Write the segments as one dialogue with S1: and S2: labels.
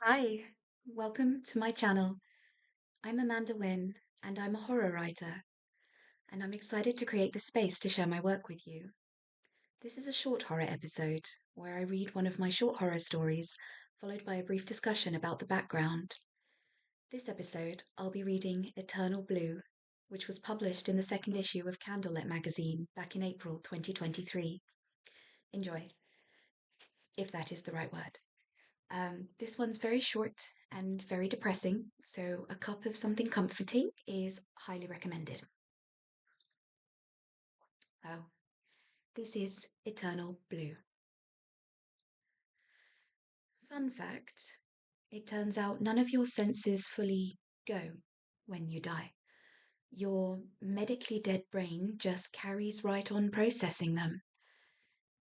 S1: Hi, welcome to my channel. I'm Amanda Wynne, and I'm a horror writer, and I'm excited to create this space to share my work with you. This is a short horror episode where I read one of my short horror stories, followed by a brief discussion about the background. This episode, I'll be reading Eternal Blue, which was published in the second issue of Candlelit magazine back in April 2023. Enjoy, if that is the right word. This one's very short and very depressing, so a cup of something comforting is highly recommended. So, this is Eternal Blue. Fun fact, it turns out none of your senses fully go when you die. Your medically dead brain just carries right on processing them,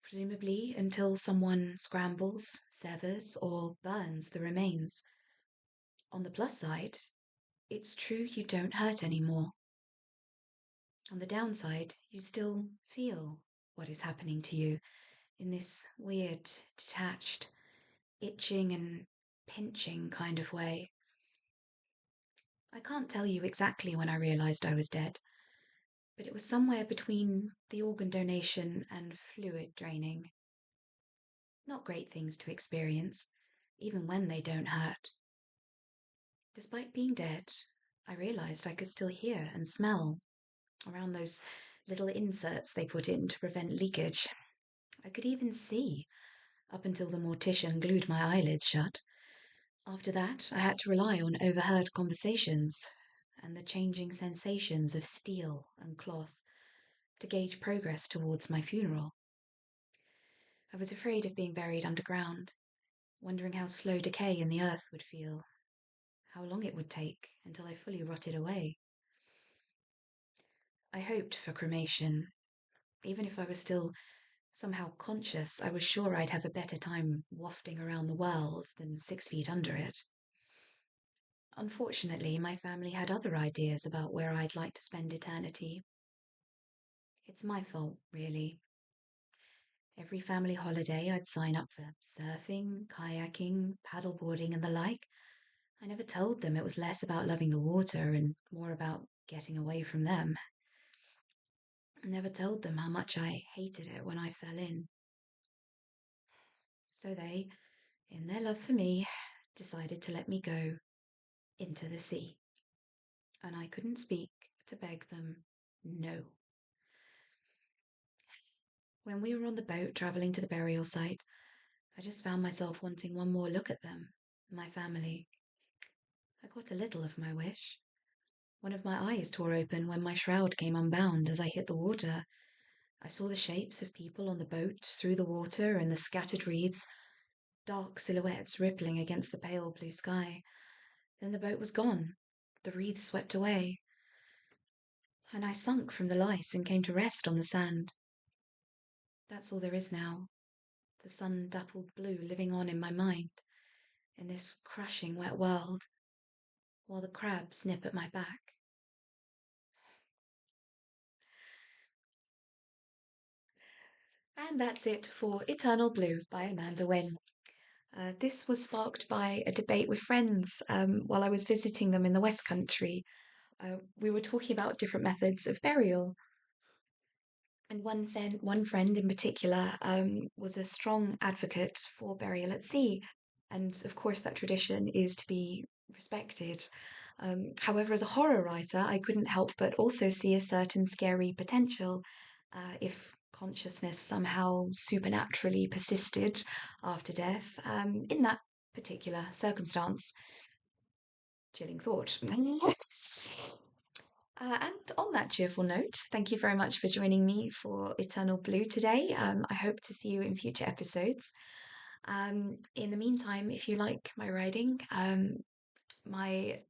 S1: presumably until someone scrambles, severs, or burns the remains. On the plus side, it's true you don't hurt anymore. On the downside, you still feel what is happening to you in this weird, detached, itching and pinching kind of way. I can't tell you exactly when I realized I was dead, but it was somewhere between the organ donation and fluid draining. Not great things to experience, even when they don't hurt. Despite being dead, I realized I could still hear and smell around those little inserts they put in to prevent leakage. I could even see, up until the mortician glued my eyelids shut. After that, I had to rely on overheard conversations and the changing sensations of steel and cloth to gauge progress towards my funeral. I was afraid of being buried underground, wondering how slow decay in the earth would feel, how long it would take until I fully rotted away. I hoped for cremation. Even if I was still somehow conscious, I was sure I'd have a better time wafting around the world than 6 feet under it. Unfortunately, my family had other ideas about where I'd like to spend eternity. It's my fault, really. Every family holiday, I'd sign up for surfing, kayaking, paddleboarding, and the like. I never told them it was less about loving the water and more about getting away from them. I never told them how much I hated it when I fell in. So they, in their love for me, decided to let me go into the sea. And I couldn't speak to beg them no. When we were on the boat travelling to the burial site, I just found myself wanting one more look at them, my family. I got a little of my wish. One of my eyes tore open when my shroud came unbound as I hit the water. I saw the shapes of people on the boat through the water and the scattered reeds, dark silhouettes rippling against the pale blue sky. Then the boat was gone, the wreaths swept away, and I sunk from the light and came to rest on the sand. That's all there is now, the sun-dappled blue living on in my mind, in this crushing wet world, while the crabs nip at my back. And that's it for Eternal Blue by Amanda Wynne. This was sparked by a debate with friends while I was visiting them in the West Country. We were talking about different methods of burial. And one friend in particular was a strong advocate for burial at sea. And of course, that tradition is to be respected. However, as a horror writer, I couldn't help but also see a certain scary potential if consciousness somehow supernaturally persisted after death in that particular circumstance. Chilling thought. And on that cheerful note, thank you very much for joining me for Eternal Blue today. I hope to see you in future episodes. In the meantime, if you like my writing, my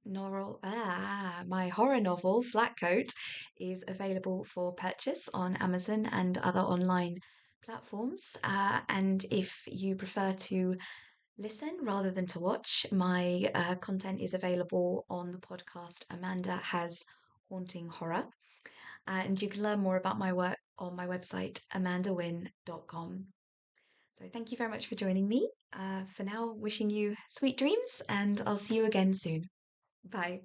S1: horror novel, Flatcoat, is available for purchase on Amazon and other online platforms. And if you prefer to listen rather than to watch, my content is available on the podcast Amanda Has Haunting Horror. And you can learn more about my work on my website, amandawynne.com. So thank you very much for joining me. For now, wishing you sweet dreams, and I'll see you again soon. Bye.